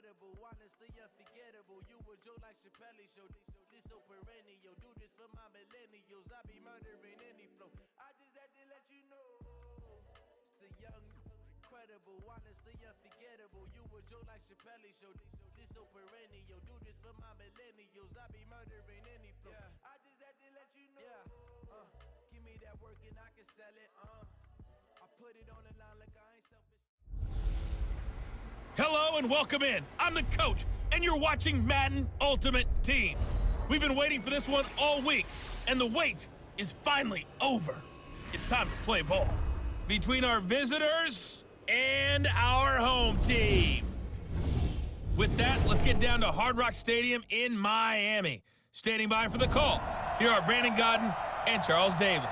incredible, honestly unforgettable. You a joke like Chappelle show. This so perennial, do this for my millennials. I be murdering any flow. I just had to let you know. It's the young, incredible, honestly unforgettable. You a joke like Chappelle show. This so perennial, do this for my millennials. I be murdering any flow. I just had to let you know. Give me that work and I can sell it. I put it on the line like I ain't selfish. Hello and welcome in. I'm the coach, and you're watching Madden Ultimate Team. We've been waiting for this one all week, and the wait is finally over. It's time to play ball between our visitors and our home team. With that, let's get down to Hard Rock Stadium in Miami. Standing by for the call, here are Brandon Godden and Charles Davis.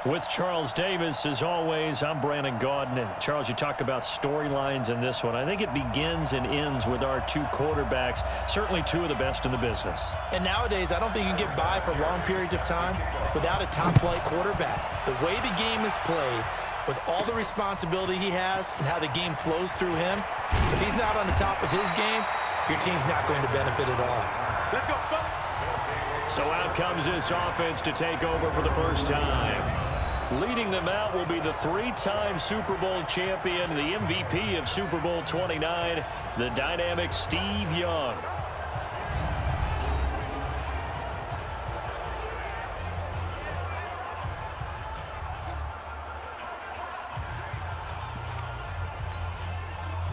With Charles Davis, as always, I'm Brandon Gaudin. And Charles, you talk about storylines in this one. I think it begins and ends with our two quarterbacks, certainly two of the best in the business. And nowadays, I don't think you can get by for long periods of time without a top-flight quarterback. The way the game is played, with all the responsibility he has and how the game flows through him, if he's not on the top of his game, your team's not going to benefit at all. Let's go, folks. So out comes this offense to take over for the first time. Leading them out will be the three-time Super Bowl champion, the MVP of Super Bowl 29, the dynamic Steve Young.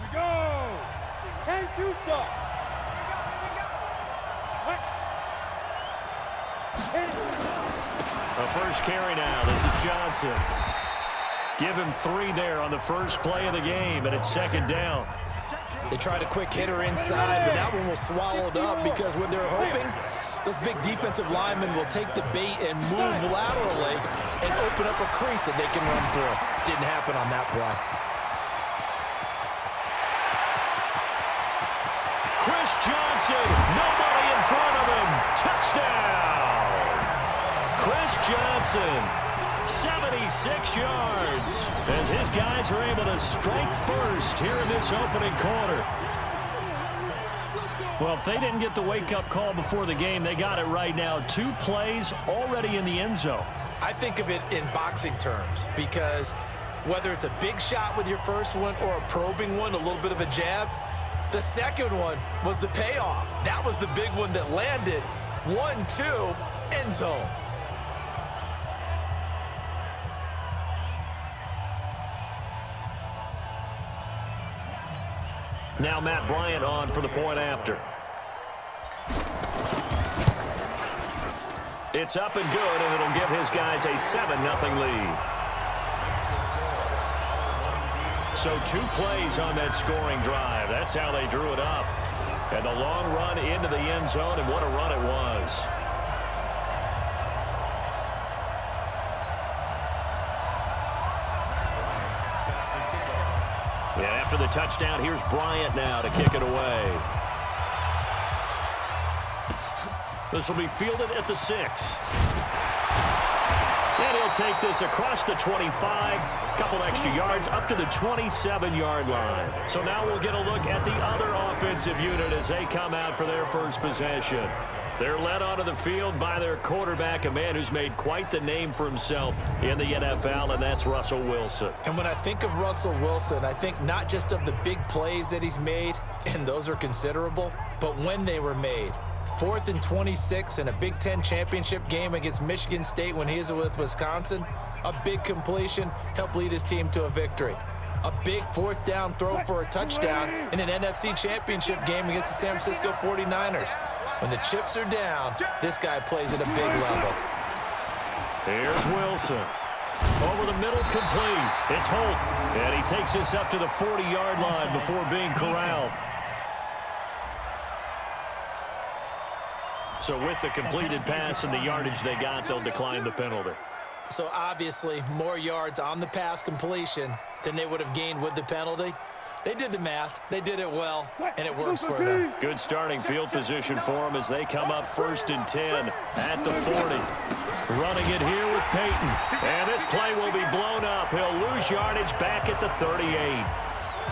We go. Can't you stop? A first carry now. This is Johnson. Give him 3 there on the first play of the game, and it's second down. They tried a quick hitter inside, but that one was swallowed up because what they're hoping, those big defensive linemen will take the bait and move laterally and open up a crease that they can run through. Didn't happen on that play. Chris Johnson, nobody in front of him. Touchdown! Chris Johnson, 76 yards, as his guys are able to strike first here in this opening quarter. Well, if they didn't get the wake-up call before the game, they got it right now. 2 plays already in the end zone. I think of it in boxing terms because whether it's a big shot with your first one or a probing one, a little bit of a jab, the second one was the payoff. That was the big one that landed. 1-2, end zone. Now Matt Bryant on for the point after. It's up and good, and it'll give his guys a 7-0 lead. So 2 plays on that scoring drive. That's how they drew it up. And the long run into the end zone, and what a run it was. And after the touchdown, here's Bryant now to kick it away. This will be fielded at the 6. And he'll take this across the 25, couple extra yards up to the 27-yard line. So now we'll get a look at the other offensive unit as they come out for their first possession. They're led onto the field by their quarterback, a man who's made quite the name for himself in the NFL, and that's Russel Wilson. And when I think of Russell Wilson, I think not just of the big plays that he's made, and those are considerable, but when they were made. 4th and 26 in a Big Ten championship game against Michigan State when he was with Wisconsin. A big completion helped lead his team to a victory. A big 4th down throw for a touchdown in an NFC championship game against the San Francisco 49ers. When the chips are down, this guy plays at a big level. Here's Wilson. Over the middle, complete. It's Holt, and he takes this up to the 40-yard line before being corralled. So with the completed pass and the yardage they got, they'll decline the penalty. So obviously, more yards on the pass completion than they would have gained with the penalty. They did the math, they did it well, and it works for them. Good starting field position for them as they come up 1st and 10 at the 40. Running it here with Peyton. And this play will be blown up. He'll lose yardage back at the 38.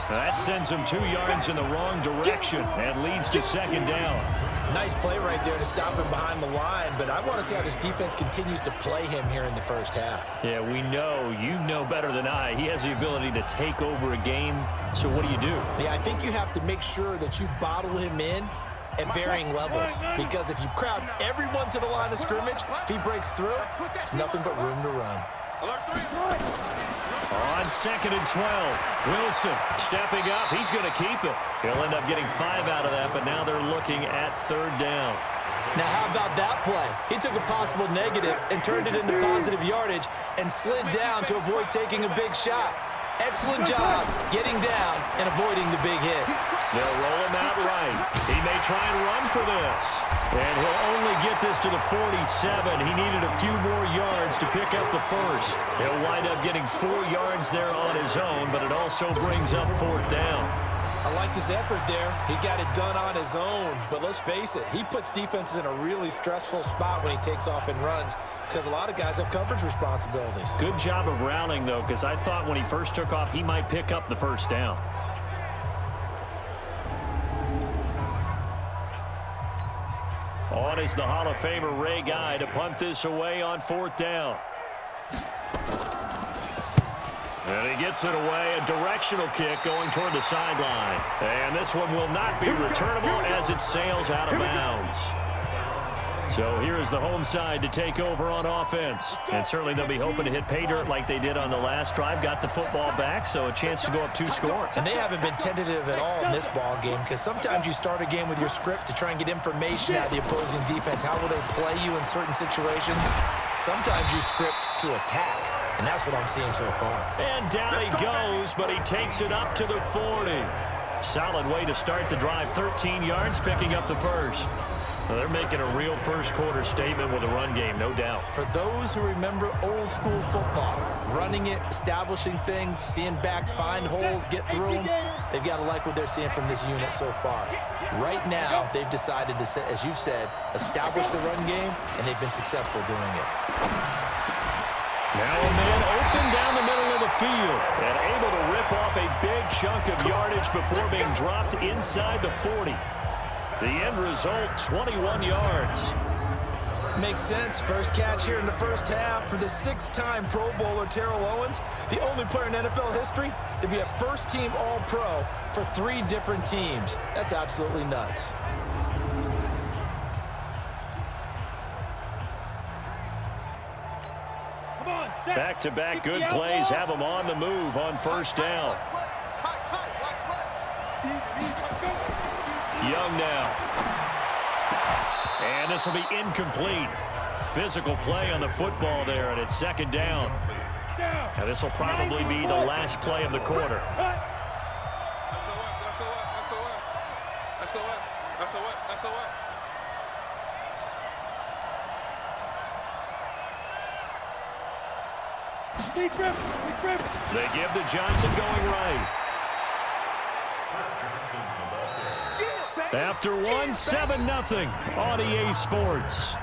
That sends him 2 yards in the wrong direction and leads to second down. Nice play right there to stop him behind the line, but I want to see how this defense continues to play him here in the first half. Yeah, we know. You know better than I. He has the ability to take over a game, so what do you do? Yeah, I think you have to make sure that you bottle him in at varying levels, because if you crowd everyone to the line of scrimmage, if he breaks through, there's nothing but room to run. On 2nd and 12, Wilson stepping up. He's going to keep it. He'll end up getting 5 out of that, but now they're looking at 3rd down. Now, how about that play? He took a possible negative and turned it into positive yardage and slid down to avoid taking a big shot. Excellent job getting down and avoiding the big hit. They'll roll him out right. He may try and run for this. And he'll only get this to the 47. He needed a few more yards to pick up the first. He'll wind up getting 4 yards there on his own, but it also brings up 4th down. I like this effort there. He got it done on his own. But let's face it, he puts defenses in a really stressful spot when he takes off and runs because a lot of guys have coverage responsibilities. Good job of rounding, though, because I thought when he first took off, he might pick up the first down. On is the Hall of Famer Ray Guy to punt this away on 4th down. And he gets it away, a directional kick going toward the sideline. And this one will not be returnable as it sails out of bounds. So here is the home side to take over on offense. And certainly they'll be hoping to hit pay dirt like they did on the last drive. Got the football back, so a chance to go up 2 scores. And they haven't been tentative at all in this ball game because sometimes you start a game with your script to try and get information out of the opposing defense. How will they play you in certain situations? Sometimes you script to attack. And that's what I'm seeing so far. And down he goes, but he takes it up to the 40. Solid way to start the drive. 13 yards, picking up the first. Well, they're making a real first-quarter statement with a run game, no doubt. For those who remember old-school football, running it, establishing things, seeing backs find holes, get through them, they've got to like what they're seeing from this unit so far. Right now, they've decided to, as you've said, establish the run game, and they've been successful doing it. Now a man open down the middle of the field and able to rip off a big chunk of yardage before being dropped inside the 40. The end result, 21 yards. Makes sense. First catch here in the first half for the 6-time Pro Bowler Terrell Owens, the only player in NFL history to be a first-team All-Pro for 3 different teams. That's absolutely nuts. Back-to-back good plays have them on the move on first down. Young now. And this will be incomplete. Physical play on the football there, and it's second down. And this will probably be the last play of the quarter. They give to Johnson going right. After 1, 7-0 on EA Sports.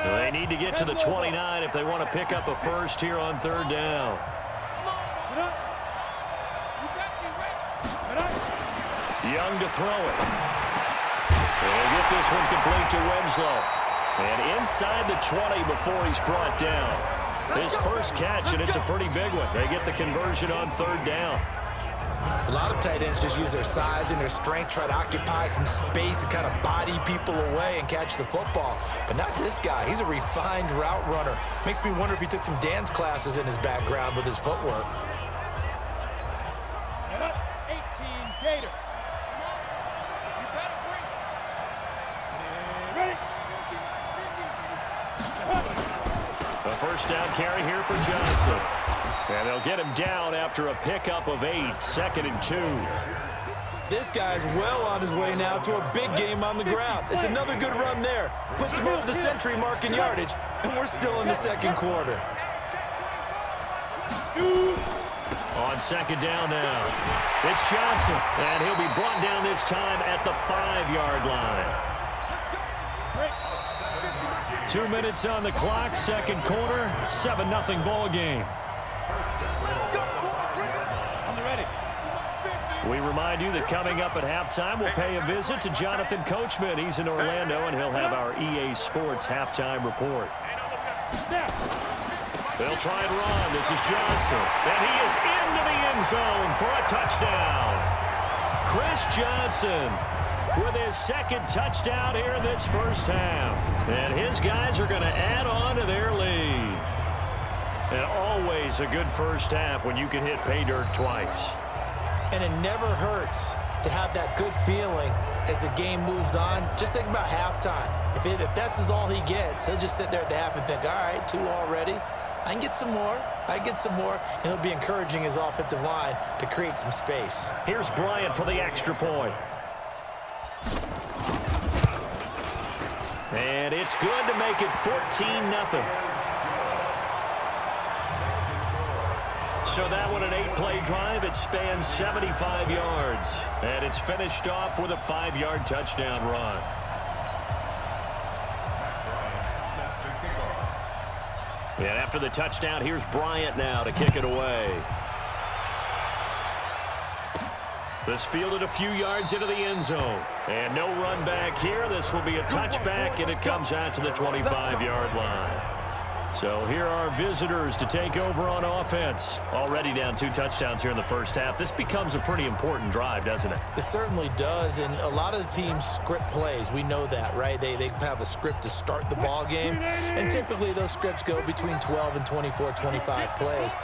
They need to get to the 29 if they want to pick up a first here on third down. Young to throw it. They'll get this one complete to Winslow. And inside the 20 before he's brought down. His first catch, and it's a pretty big one. They get the conversion on third down. A lot of tight ends just use their size and their strength, try to occupy some space and kind of body people away and catch the football. But not this guy. He's a refined route runner. Makes me wonder if he took some dance classes in his background with his footwork. 18 Gator. A first down carry here for Johnson. And they'll get him down after a pickup of 8, 2nd and 2. This guy's well on his way now to a big game on the ground. It's another good run there. Puts him over the century mark in yardage, and we're still in the second quarter. On second down now, it's Johnson, and he'll be brought down this time at the 5-yard line. 2 minutes on the clock, second quarter, 7-0 ball game. On the ready. We remind you that coming up at halftime, we'll pay a visit to Jonathan Coachman. He's in Orlando, and he'll have our EA Sports halftime report. They'll try and run. This is Johnson. And he is into the end zone for a touchdown. Chris Johnson with his second touchdown here in this first half. And his guys are going to add on to their lead. And always a good first half when you can hit pay dirt twice. And it never hurts to have that good feeling as the game moves on. Just think about halftime. If that's all he gets, he'll just sit there at the half and think, all right, 2 already. I can get some more. And he'll be encouraging his offensive line to create some space. Here's Bryant for the extra point. And it's good to make it 14-0. So that one, an 8-play drive. It spans 75 yards. And it's finished off with a 5-yard touchdown run. And after the touchdown, here's Bryant now to kick it away. This fielded a few yards into the end zone. And no run back here. This will be a touchback, and it comes out to the 25-yard line. So here are visitors to take over on offense. Already down 2 touchdowns here in the first half. This becomes a pretty important drive, doesn't it? It certainly does, and a lot of the teams script plays. We know that, right? They have a script to start the ball game, and typically those scripts go between 12 and 24, 25 plays.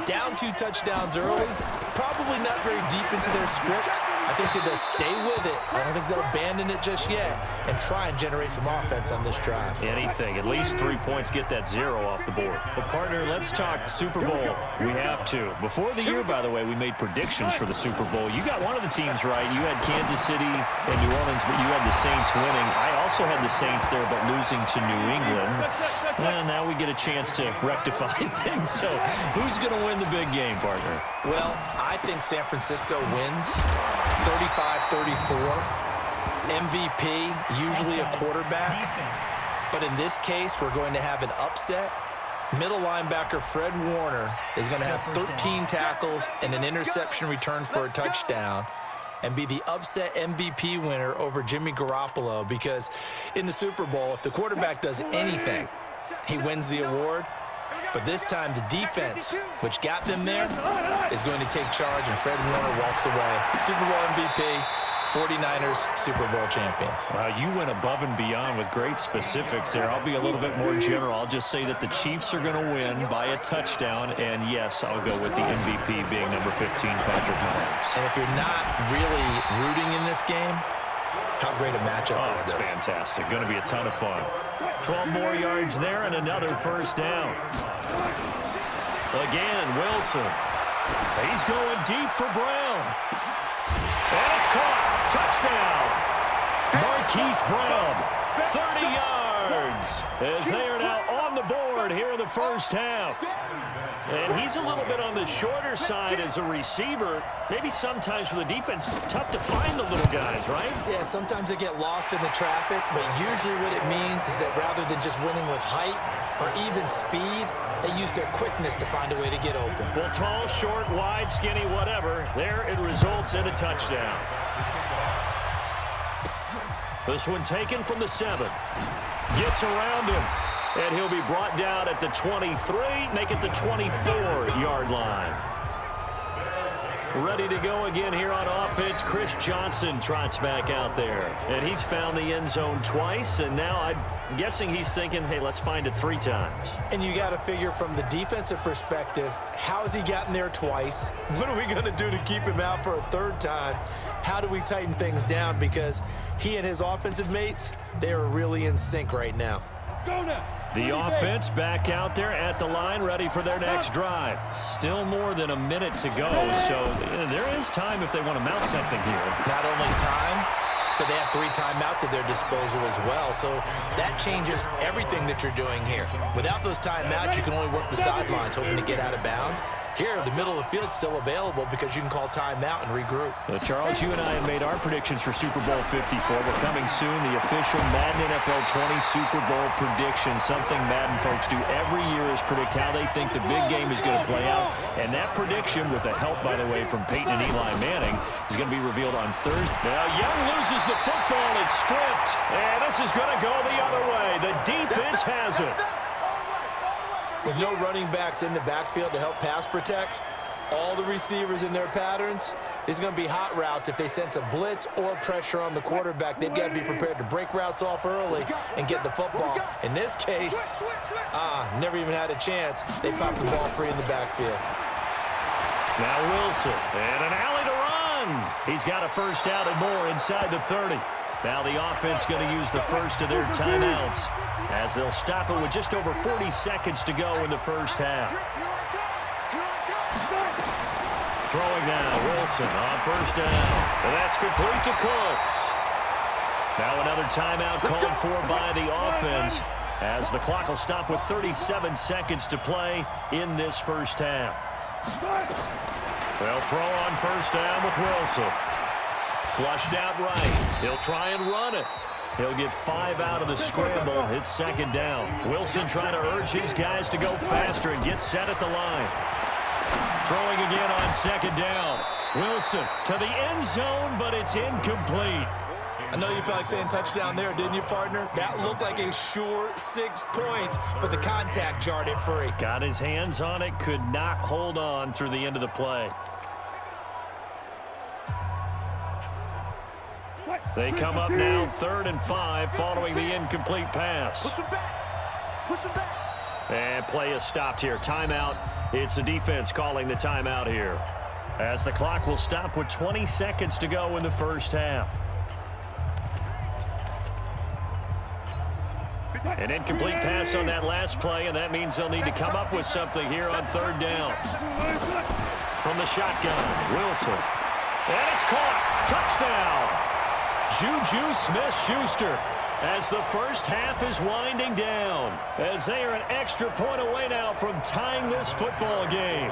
Down 2 touchdowns early, probably not very deep into their script. I think that they'll stay with it. I don't think they'll abandon it just yet and try and generate some offense on this drive. Anything. At least 3 points, get that 0 off the board. Well, partner, let's talk Super Bowl. We have to. Before the year, by the way, we made predictions for the Super Bowl. You got one of the teams right. You had Kansas City and New Orleans, but you had the Saints winning. I also had the Saints there, but losing to New England. Well, now we get a chance to rectify things. So who's going to win the big game, partner? Well, I think San Francisco wins 35-34. MVP, usually a quarterback. But in this case, we're going to have an upset. Middle linebacker Fred Warner is going to have 13 tackles and an interception return for a touchdown and be the upset MVP winner over Jimmy Garoppolo, because in the Super Bowl, if the quarterback does anything, he wins the award. But this time, the defense, which got them there, is going to take charge, and Fred Warner walks away. Super Bowl MVP, 49ers, Super Bowl champions. You went above and beyond with great specifics there. I'll be a little bit more general. I'll just say that the Chiefs are going to win by a touchdown, and yes, I'll go with the MVP being number 15, Patrick Mahomes. And if you're not really rooting in this game, how great a matchup is this? It's fantastic. Going to be a ton of fun. 12 more yards there and another first down. Again, Wilson. He's going deep for Brown. And it's caught. Touchdown. Marquise Brown, 30 yards, as they are now on the board here in the first half. And he's a little bit on the shorter side as a receiver. Maybe sometimes for the defense, it's tough to find the little guys, right? Yeah, sometimes they get lost in the traffic, but usually what it means is that rather than just winning with height or even speed, they use their quickness to find a way to get open. Well, tall, short, wide, skinny, whatever, there it results in a touchdown. This one taken from the 7. Gets around him. And he'll be brought down at the 23, make it the 24-yard line. Ready to go again here on offense. Chris Johnson trots back out there. And he's found the end zone twice, and now I'm guessing he's thinking, hey, let's find it 3 times. And you got to figure from the defensive perspective, how has he gotten there twice? What are we going to do to keep him out for a 3rd time? How do we tighten things down? Because he and his offensive mates, they are really in sync right now. Go now. The offense back out there at the line, ready for their next drive. Still more than a minute to go, so there is time if they want to mount something here. Not only time, but they have 3 timeouts at their disposal as well, so that changes everything that you're doing here. Without those timeouts, you can only work the sidelines, hoping to get out of bounds. Here, the middle of the field's still available because you can call timeout and regroup. Charles, you and I have made our predictions for Super Bowl 54. We're coming soon, the official Madden NFL 20 Super Bowl prediction. Something Madden folks do every year is predict how they think the big game is going to play out. And that prediction, with the help, by the way, from Peyton and Eli Manning, is going to be revealed on Thursday. Now, Young loses the football. It's stripped. And this is going to go the other way. The defense has it. With no running backs in the backfield to help pass protect, all the receivers in their patterns, it's going to be hot routes. If they sense a blitz or pressure on the quarterback, they've got to be prepared to break routes off early and get the football. In this case, never even had a chance. They popped the ball free in the backfield. Now Wilson, and an alley to run. He's got a first down and more inside the 30. Now the offense going to use the first of their timeouts as they'll stop it with just over 40 seconds to go in the first half. Throwing now, Wilson on first down. And that's complete to Cooks. Now another timeout called for by the offense as the clock will stop with 37 seconds to play in this first half. They'll throw on first down with Wilson. Flushed out right. He'll try and run it. He'll get 5 out of the scramble. It's second down. Wilson trying to urge his guys to go faster and get set at the line. Throwing again on second down. Wilson to the end zone, but it's incomplete. I know you felt like saying touchdown there, didn't you, partner? That looked like a sure 6 points, but the contact jarred it free. Got his hands on it, could not hold on through the end of the play. They come up now 3rd and 5 following the incomplete pass. Push him back. Push him back. And play is stopped here. Timeout. It's the defense calling the timeout here as the clock will stop with 20 seconds to go in the first half. An incomplete pass on that last play, and that means they'll need to come up with something here on 3rd down. From the shotgun, Wilson. And it's caught. Touchdown. Juju Smith-Schuster as the first half is winding down as they are an extra point away now from tying this football game.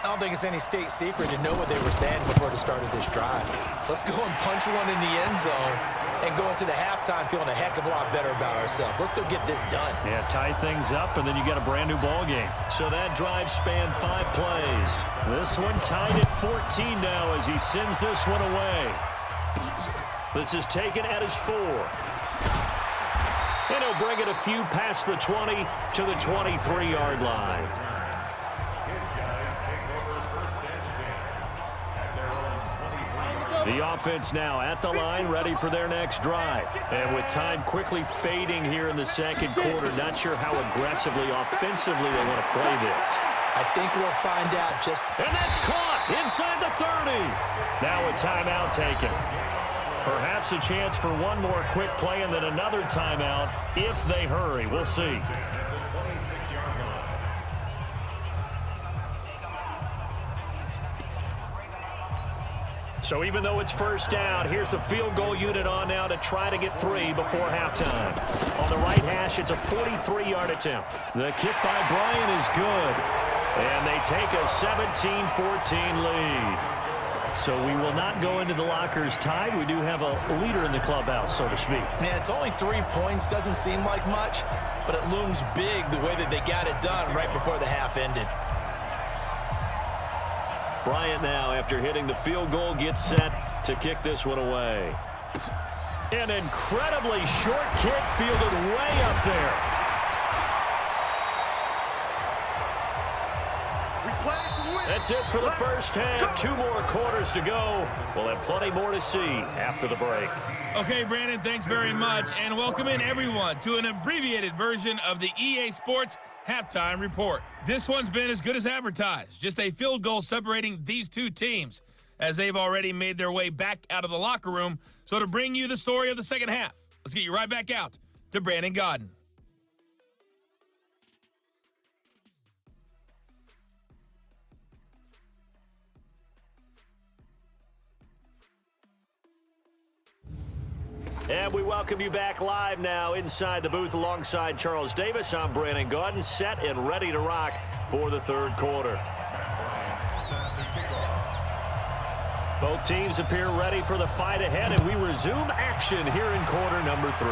I don't think it's any state secret to know what they were saying before the start of this drive. Let's go and punch one in the end zone and go into the halftime feeling a heck of a lot better about ourselves. Let's go get this done. Yeah, tie things up, and then you got a brand new ball game. So that drive spanned 5 plays. This one tied at 14 now as he sends this one away. This is taken at his 4. And he'll bring it a few past the 20 to the 23-yard line. The offense now at the line, ready for their next drive. And with time quickly fading here in the second quarter, not sure how aggressively, offensively they want to play this. I think we'll find out just... And that's caught inside the 30. Now a timeout taken. Perhaps a chance for one more quick play and then another timeout if they hurry. We'll see. So even though it's first down, here's the field goal unit on now to try to get 3 before halftime. On the right hash, it's a 43-yard attempt. The kick by Bryant is good. And they take a 17-14 lead. So we will not go into the lockers tied. We do have a leader in the clubhouse, so to speak. Man, it's only 3 points. Doesn't seem like much, but it looms big the way that they got it done right before the half ended. Bryant now, after hitting the field goal, gets set to kick this one away. An incredibly short kick fielded way up there. That's it for the first half. 2 more quarters to go. We'll have plenty more to see after the break. Okay, Brandon, thanks very much. And welcome in, everyone, to an abbreviated version of the EA Sports Halftime Report. This one's been as good as advertised. Just a field goal separating these 2 teams as they've already made their way back out of the locker room. So to bring you the story of the second half, let's get you right back out to Brandon Godden. And we welcome you back live now inside the booth alongside Charles Davis. I'm Brandon Gaudin, set and ready to rock for the third quarter. Both teams appear ready for the fight ahead, and we resume action here in quarter number 3.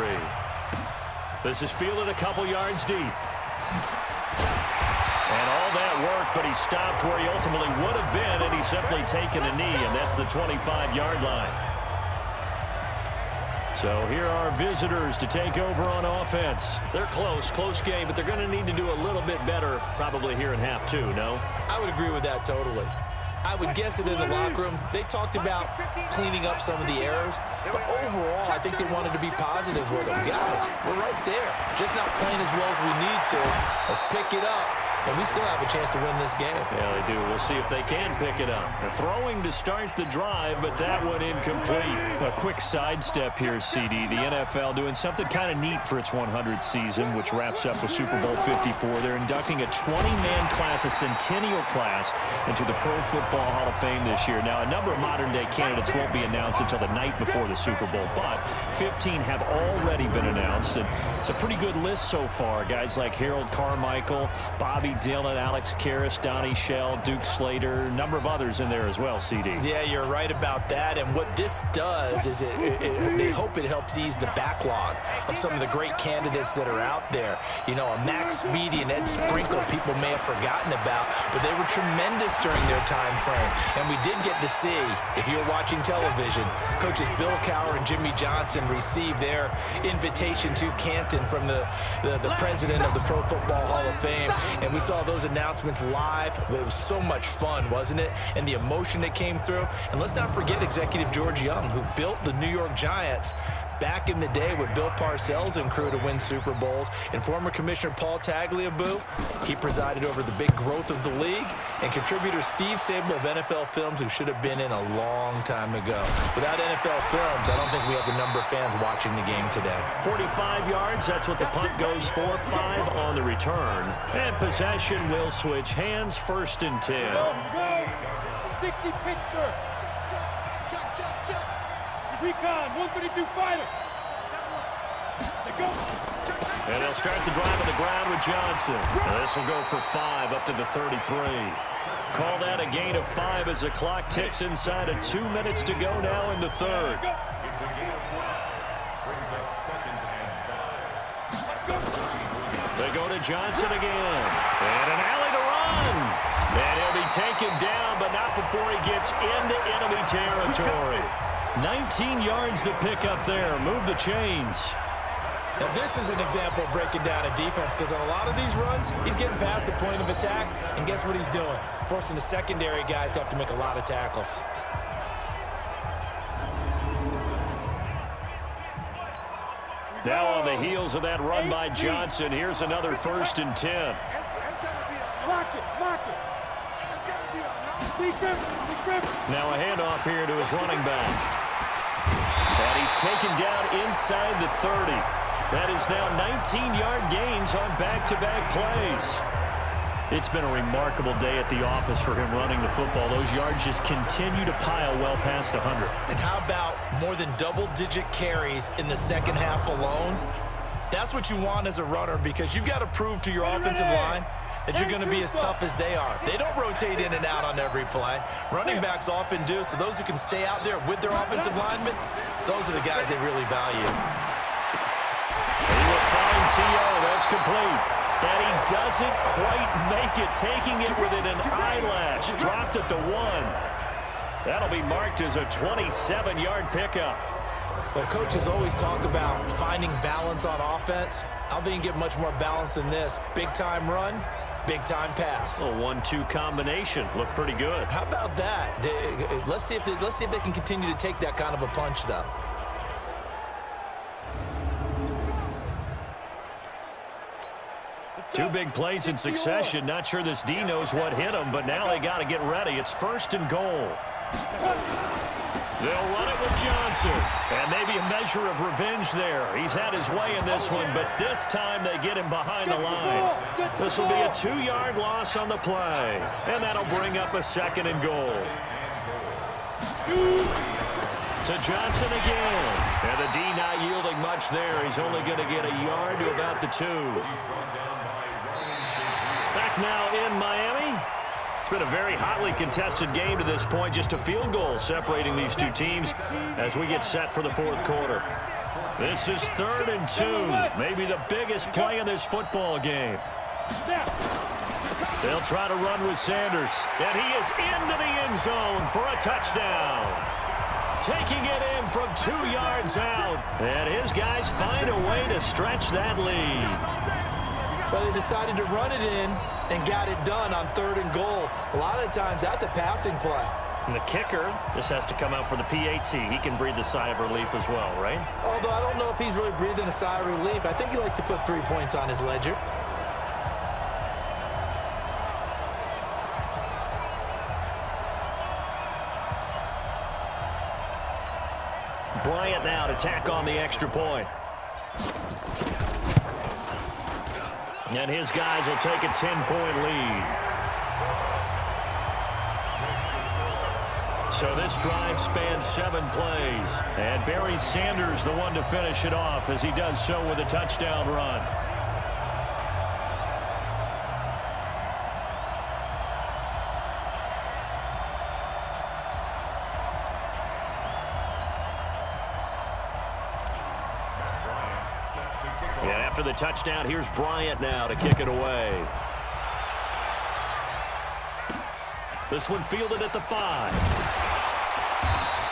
This is fielded a couple yards deep. And all that work, but he stopped where he ultimately would have been, and he's simply taken a knee, and that's the 25-yard line. So here are visitors to take over on offense. They're close game, but they're going to need to do a little bit better probably here in half 2, no? I would agree with that totally. I would guess it in the locker room. They talked about cleaning up some of the errors, but overall, I think they wanted to be positive with them. Guys, we're right there. Just not playing as well as we need to. Let's pick it up. And we still have a chance to win this game. Yeah, they do. We'll see if they can pick it up. They're throwing to start the drive, but that one incomplete. A quick sidestep here, CD. The NFL doing something kind of neat for its 100th season, which wraps up with Super Bowl 54. They're inducting a 20-man class, a centennial class, into the Pro Football Hall of Fame this year. Now, a number of modern-day candidates won't be announced until the night before the Super Bowl, but 15 have already been announced, and it's a pretty good list so far. Guys like Harold Carmichael, Bobby Dillon, Alex Karras, Donnie Shell, Duke Slater, a number of others in there as well, CD. Yeah, you're right about that. And what this does is they hope it helps ease the backlog of some of the great candidates that are out there. You know, a Max Speedy and Ed Sprinkle, people may have forgotten about, but they were tremendous during their time frame. And we did get to see, if you're watching television, coaches Bill Cowher and Jimmy Johnson receive their invitation to Canton from the president of the Pro Football Hall of Fame. And we saw those announcements live. It was so much fun, wasn't it? And the emotion that came through. And let's not forget Executive George Young, who built the New York Giants back in the day with Bill Parcells and crew to win Super Bowls. And former Commissioner Paul Tagliabue, he presided over the big growth of the league. And contributor Steve Sable of NFL Films, who should have been in a long time ago. Without NFL Films, I don't think we have the number of fans watching the game today. 45 yards, that's what the punt goes for. 5 on the return. And possession will switch hands, 1st and 10. Go! 60 Pittsburgh! Check! Recon, 132 fighter! They go! And they'll start the drive on the ground with Johnson. This will go for 5 up to the 33. Call that a gain of 5 as the clock ticks inside of 2 minutes to go now in the third. They go to Johnson again. And an alley to run. And he'll be taken down, but not before he gets into enemy territory. 19 yards the pick up there. Move the chains. Now, this is an example of breaking down a defense, because on a lot of these runs, he's getting past the point of attack, and guess what he's doing? Forcing the secondary guys to have to make a lot of tackles. Now on the heels of that run by Johnson, here's another 1st and 10. Lock it! Now a handoff here to his running back. And he's taken down inside the 30. That is now 19-yard gains on back-to-back plays. It's been a remarkable day at the office for him running the football. Those yards just continue to pile well past 100. And how about more than double-digit carries in the second half alone? That's what you want as a runner, because you've got to prove to your offensive line that you're going to be as tough as they are. They don't rotate in and out on every play. Running backs often do, so those who can stay out there with their offensive linemen, those are the guys they really value. He will find T.O. That's complete. And he doesn't quite make it, taking it within an eyelash. Dropped at the 1. That'll be marked as a 27-yard pickup. Well, coaches always talk about finding balance on offense. I don't think you can get much more balance than this. Big-time run, big-time pass. A 1-2 combination. Looked pretty good. How about that? Let's see if they can continue to take that kind of a punch, though. Two big plays in succession. Not sure this D knows what hit him, but now they got to get ready. It's 1st and goal. They'll run it with Johnson. And maybe a measure of revenge there. He's had his way in this one, but this time they get him behind the line. This will be a 2-yard loss on the play. And that'll bring up a 2nd and goal. To Johnson again. And the D not yielding much there. He's only going to get a yard to about the 2. Back now in Miami. It's been a very hotly contested game to this point. Just a field goal separating these two teams as we get set for the fourth quarter. This is 3rd and 2. Maybe the biggest play in this football game. They'll try to run with Sanders. And he is into the end zone for a touchdown. Taking it in from 2 yards out. And his guys find a way to stretch that lead. Well, they decided to run it in and got it done on 3rd and goal. A lot of times, that's a passing play. And the kicker, this has to come out for the PAT. He can breathe a sigh of relief as well, right? Although I don't know if he's really breathing a sigh of relief. I think he likes to put 3 points on his ledger. Bryant now to tack on the extra point. And his guys will take a 10-point lead. So this drive spans 7 plays. And Barry Sanders the one to finish it off as he does so with a touchdown run. After the touchdown, here's Bryant now to kick it away. This one fielded at the 5.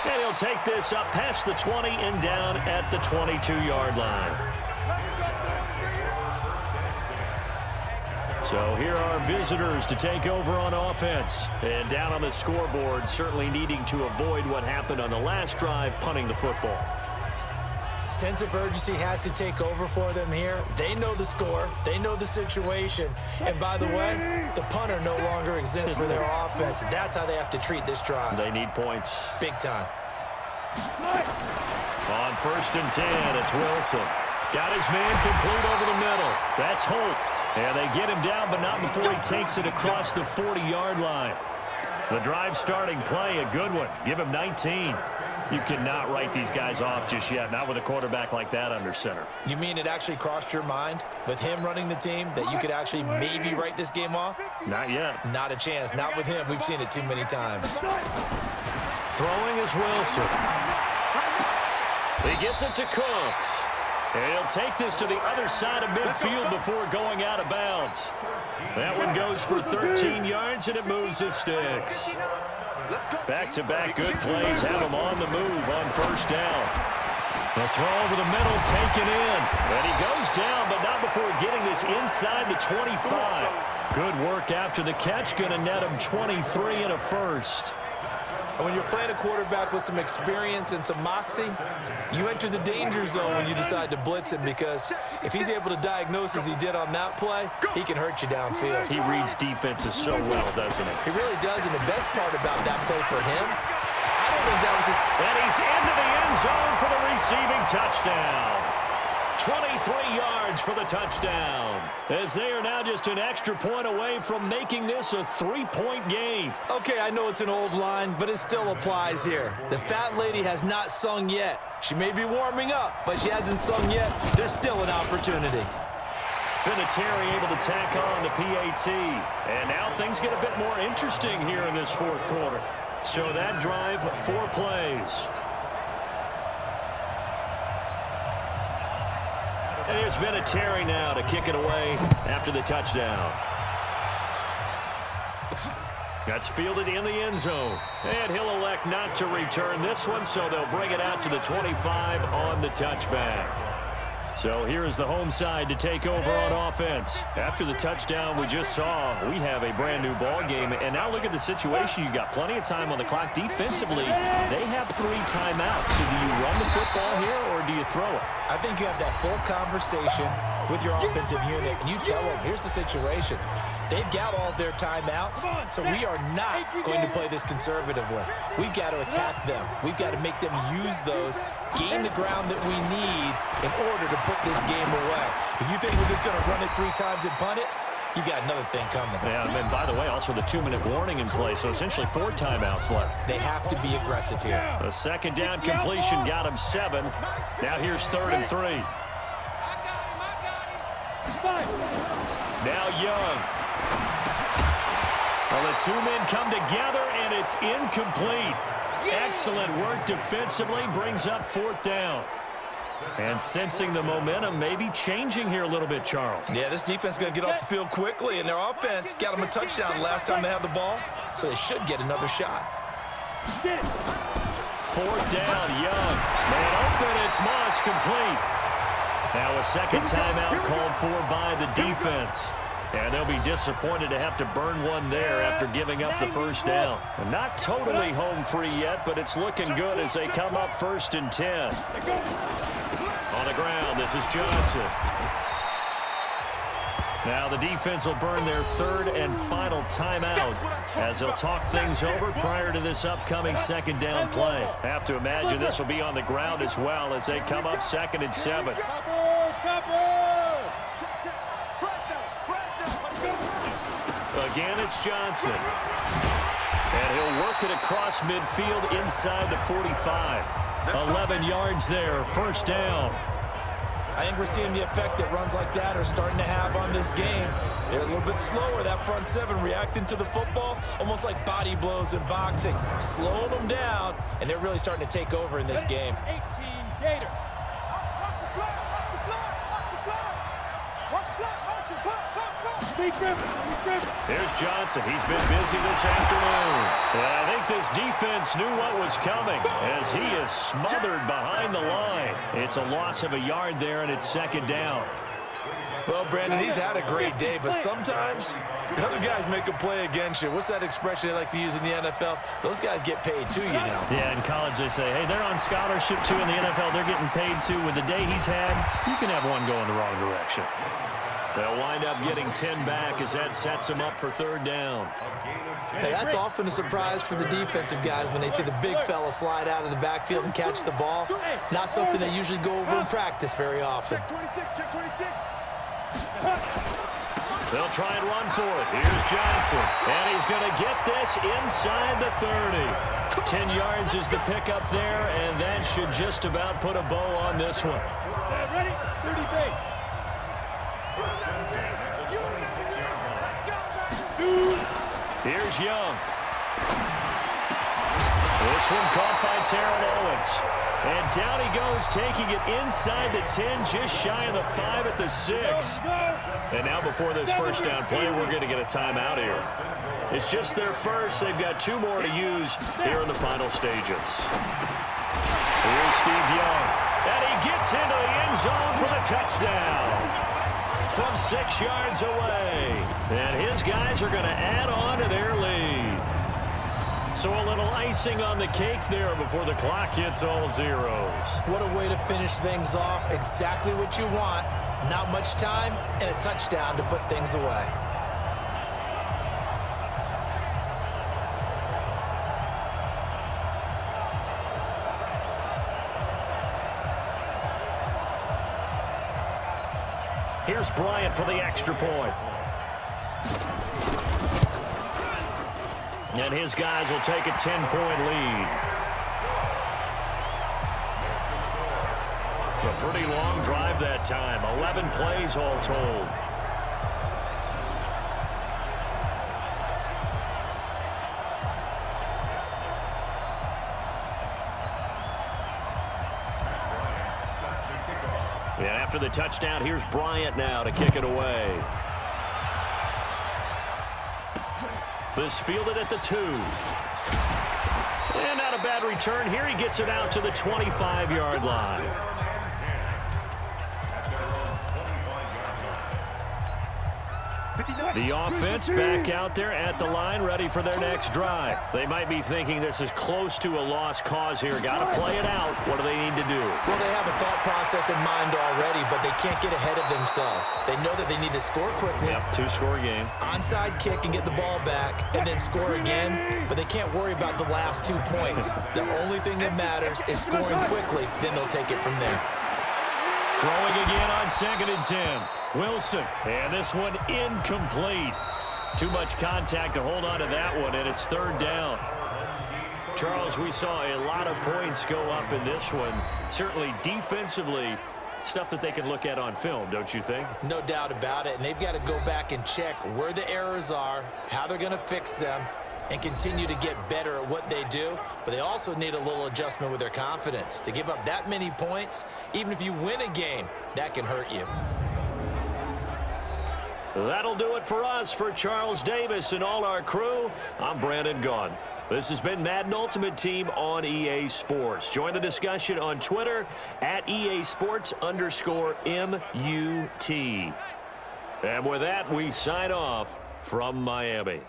And he'll take this up past the 20 and down at the 22-yard line. So here are visitors to take over on offense. And down on the scoreboard, certainly needing to avoid what happened on the last drive, punting the football. Sense of urgency has to take over for them here. They know the score. They know the situation. And by the way, the punter no longer exists for their offense. That's how they have to treat this drive. They need points. Big time. On 1st and 10, it's Wilson. Got his man complete over the middle. That's Holt. And they get him down, but not before he takes it across the 40-yard line. The drive starting play, a good one. Give him 19. You cannot write these guys off just yet, not with a quarterback like that under center. You mean it actually crossed your mind with him running the team that you could actually maybe write this game off? Not yet. Not a chance. Not with him. We've seen it too many times. Throwing is Wilson. He gets it to Cooks. And he'll take this to the other side of midfield before going out of bounds. That one goes for 13 yards, and it moves his sticks. Back-to-back good plays have him on the move on 1st down. The throw over the middle, taken in. And he goes down, but not before getting this inside the 25. Good work after the catch, going to net him 23 and a first. And when you're playing a quarterback with some experience and some moxie, you enter the danger zone when you decide to blitz him, because if he's able to diagnose as he did on that play, he can hurt you downfield. He reads defenses so well, doesn't he? He really does, and the best part about that play for him, I don't think that was his... And he's into the end zone for the receiving touchdown. 23 yards for the touchdown, as they are now just an extra point away from making this a 3-point game. Okay, I know it's an old line, but it still applies here. The fat lady has not sung yet. She may be warming up, but she hasn't sung yet. There's still an opportunity. Vinatieri able to tack on the PAT. And now things get a bit more interesting here in this fourth quarter. So that drive, 4 plays. And here's Vinatieri now to kick it away after the touchdown. That's fielded in the end zone. And he'll elect not to return this one, so they'll bring it out to the 25 on the touchback. So here is the home side to take over on offense. After the touchdown we just saw, we have a brand new ball game. And now look at the situation. You got plenty of time on the clock. Defensively, they have 3 timeouts. So do you run the football here or do you throw it? I think you have that full conversation with your offensive unit, and you tell them, here's the situation. They've got all their timeouts, so we are not going to play this conservatively. We've got to attack them. We've got to make them use those, gain the ground that we need in order to put this game away. If you think we're just going to run it 3 times and punt it, you got another thing coming. Yeah, and by the way, also the 2-minute warning in play, so essentially 4 timeouts left. They have to be aggressive here. The second down completion got him 7. Now here's 3rd and 3. Now Young. Well, the 2 men come together, and it's incomplete. Excellent work defensively, brings up 4th down. And sensing the momentum, maybe changing here a little bit, Charles. Yeah, this defense is going to get off the field quickly, and their offense got them a touchdown last time they had the ball, so they should get another shot. 4th down, Young. Man open, it's Moss, complete. Now a second timeout called for by the defense. And they'll be disappointed to have to burn one there after giving up the first down. And not totally home free yet, but it's looking good as they come up 1st and 10. On the ground, this is Johnson. Now the defense will burn their 3rd and final timeout as they'll talk things over prior to this upcoming 2nd down play. Have to imagine this will be on the ground as well as they come up 2nd and 7. Again, it's Johnson. And he'll work it across midfield inside the 45. 11 yards there, 1st down. I think we're seeing the effect that runs like that are starting to have on this game. They're a little bit slower, that front 7, reacting to the football, almost like body blows in boxing, slowing them down, and they're really starting to take over in this game. 18 Gator. Here's Johnson. He's been busy this afternoon. And I think this defense knew what was coming as he is smothered behind the line. It's a loss of a yard there, and it's 2nd down. Well, Brandon, he's had a great day, but sometimes the other guys make a play against you. What's that expression they like to use in the NFL? Those guys get paid too, you know. Yeah, in college they say, hey, they're on scholarship too. In the NFL, they're getting paid too. With the day he's had, you can have one go in the wrong direction. They'll wind up getting 10 back as that sets them up for 3rd down. Hey, that's often a surprise for the defensive guys when they see the big fella slide out of the backfield and catch the ball. Not something they usually go over in practice very often. They'll try and run for it. Here's Johnson. And he's going to get this inside the 30. 10 yards is the pickup there, and that should just about put a bow on this one. Ready? 30 base. Here's Young. This one caught by Terrell Owens. And down he goes, taking it inside the 10, just shy of the 5 at the 6. And now before this first down play, we're going to get a timeout here. It's just their first. They've got 2 more to use here in the final stages. Here's Steve Young. And he gets into the end zone for the touchdown. From 6 yards away. And his guys are going to add on to their lead. So a little icing on the cake there before the clock hits all zeros. What a way to finish things off. Exactly what you want. Not much time and a touchdown to put things away. Here's Bryant for the extra point. And his guys will take a 10-point lead. A pretty long drive that time. 11 plays all told. And after the touchdown, here's Bryant now to kick it away. This fielded at the 2. And not a bad return here. He gets it out to the 25-yard line. The offense back out there at the line, ready for their next drive. They might be thinking this is close to a lost cause here. Got to play it out. What do they need to do? Well, they have a thought process in mind already, but they can't get ahead of themselves. They know that they need to score quickly. Yep, 2-score game. Onside kick and get the ball back, and then score again. But they can't worry about the last 2 points. The only thing that matters is scoring quickly. Then they'll take it from there. Throwing again on 2nd and 10. Wilson, and this one incomplete. Too much contact to hold on to that one, and it's third down. Charles, we saw a lot of points go up in this one. Certainly defensively, stuff that they can look at on film, don't you think? No doubt about it, and they've got to go back and check where the errors are, how they're going to fix them, and continue to get better at what they do. But they also need a little adjustment with their confidence. To give up that many points, even if you win a game, that can hurt you. That'll do it for us. For Charles Davis and all our crew, I'm Brandon Gaughan. This has been Madden Ultimate Team on EA Sports. Join the discussion on Twitter at EASports_MUT. And with that, we sign off from Miami.